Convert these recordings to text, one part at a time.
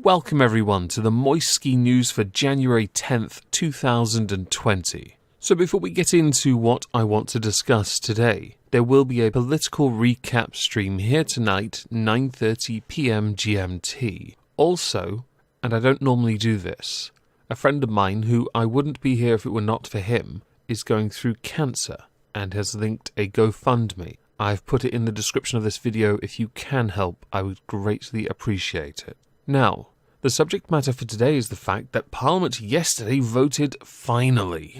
Welcome everyone to the Moisky News for January 10th, 2020. So before we get into what I want to discuss today, there will be a political recap stream here tonight, 9:30 p.m. GMT. Also, and I don't normally do this, a friend of mine who I wouldn't be here if it were not for him is going through cancer and has linked a GoFundMe. I've put it in the description of this video. If you can help, I would greatly appreciate it. Now, the subject matter for today is the fact that Parliament yesterday voted finally,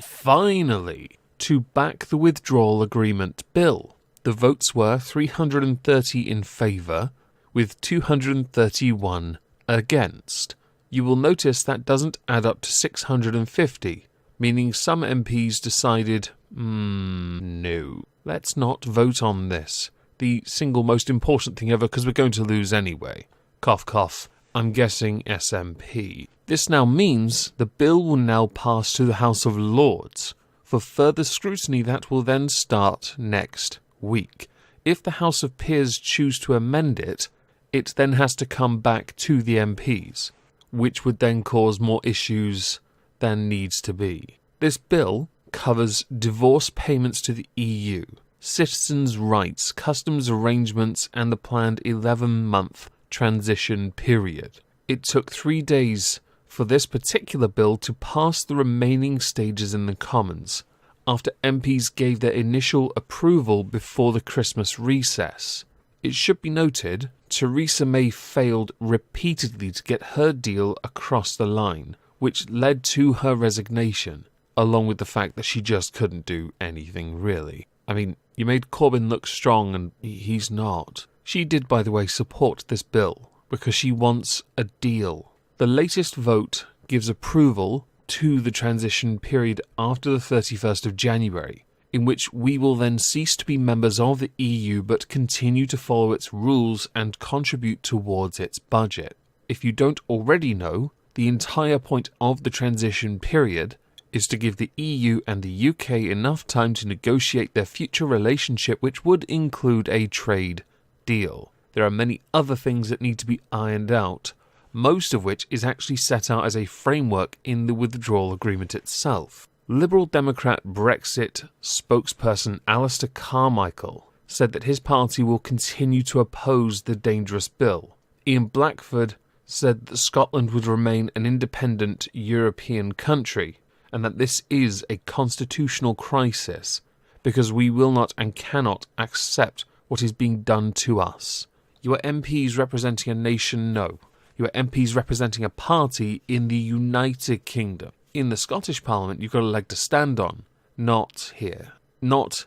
to back the withdrawal agreement bill. The votes were 330 in favour, with 231 against. You will notice that doesn't add up to 650, meaning some MPs decided, no, let's not vote on this. The single most important thing ever, because we're going to lose anyway. Cough, cough. I'm guessing SNP. This now means the bill will now pass to the House of Lords for further scrutiny that will then start next week. If the House of Peers choose to amend it, it then has to come back to the MPs, which would then cause more issues than needs to be. This bill covers divorce payments to the EU, citizens' rights, customs arrangements, and the planned 11-month transition period. It took 3 days for this particular bill to pass the remaining stages in the Commons, after MPs gave their initial approval before the Christmas recess. It should be noted, Theresa May failed repeatedly to get her deal across the line, which led to her resignation, along with the fact that she just couldn't do anything really. I mean, you made Corbyn look strong and he's not. She did, by the way, support this bill because she wants a deal. The latest vote gives approval to the transition period after the 31st of January, in which we will then cease to be members of the EU but continue to follow its rules and contribute towards its budget. If you don't already know, the entire point of the transition period is to give the EU and the UK enough time to negotiate their future relationship, which would include a trade deal. There are many other things that need to be ironed out, most of which is actually set out as a framework in the withdrawal agreement itself. Liberal Democrat Brexit spokesperson Alistair Carmichael said that his party will continue to oppose the dangerous bill. Ian Blackford said that Scotland would remain an independent European country and that this is a constitutional crisis because we will not and cannot accept what is being done to us. You are MPs representing a nation? No. You are MPs representing a party in the United Kingdom. In the Scottish Parliament, you've got a leg to stand on. Not here. Not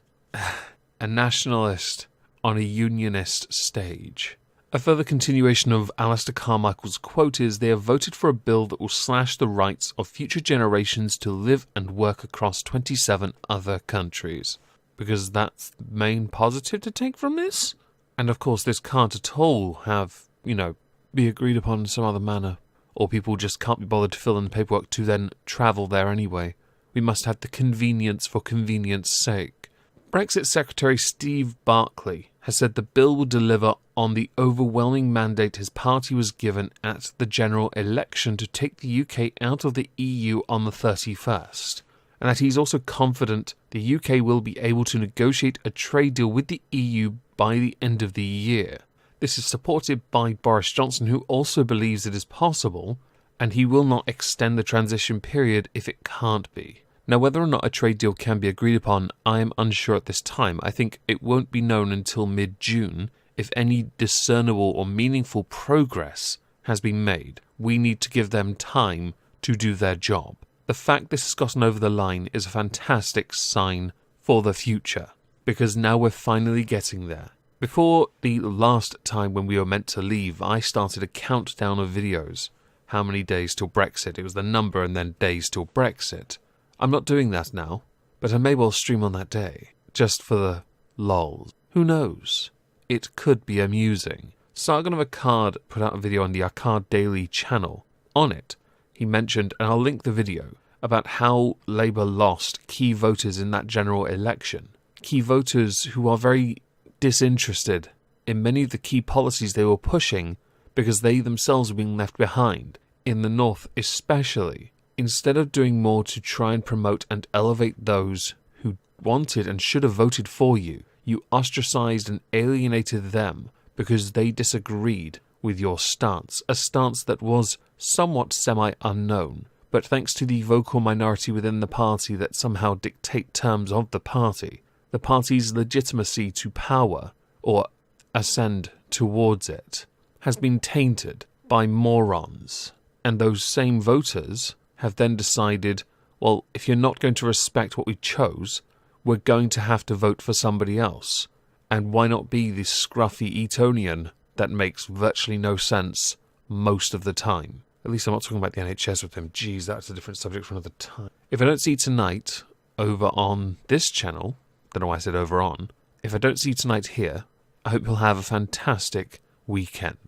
a nationalist on a unionist stage. A further continuation of Alistair Carmichael's quote is, they have voted for a bill that will slash the rights of future generations to live and work across 27 other countries. Because that's the main positive to take from this? And of course this can't at all have, be agreed upon in some other manner. Or people just can't be bothered to fill in the paperwork to then travel there anyway. We must have the convenience for convenience sake. Brexit Secretary Steve Barclay has said the bill will deliver on the overwhelming mandate his party was given at the general election to take the UK out of the EU on the 31st. And that he's also confident the UK will be able to negotiate a trade deal with the EU by the end of the year. This is supported by Boris Johnson, who also believes it is possible, and he will not extend the transition period if it can't be. Now, whether or not a trade deal can be agreed upon, I am unsure at this time. I think it won't be known until mid-June if any discernible or meaningful progress has been made. We need to give them time to do their job. The fact this has gotten over the line is a fantastic sign for the future, because now we're finally getting there. Before the last time when we were meant to leave, I started a countdown of videos. How many days till Brexit? It was the number and then days till Brexit. I'm not doing that now, but I may well stream on that day, just for the lols. Who knows? It could be amusing. Sargon of Akkad put out a video on the Akkad Daily channel. On it, he mentioned, and I'll link the video, about how Labour lost key voters in that general election. Key voters who are very disinterested in many of the key policies they were pushing because they themselves were being left behind, in the North especially. Instead of doing more to try and promote and elevate those who wanted and should have voted for you, you ostracized and alienated them because they disagreed with your stance, a stance that was somewhat semi-unknown, but thanks to the vocal minority within the party that somehow dictate terms of the party's legitimacy to power, or ascend towards it, has been tainted by morons. And those same voters have then decided, well, if you're not going to respect what we chose, we're going to have to vote for somebody else. And why not be the scruffy Etonian that makes virtually no sense most of the time? At least I'm not talking about the NHS with him. Geez, that's a different subject for another time. If I don't see you tonight over on this channel, don't know why I said over on, if I don't see you tonight here, I hope you'll have a fantastic weekend.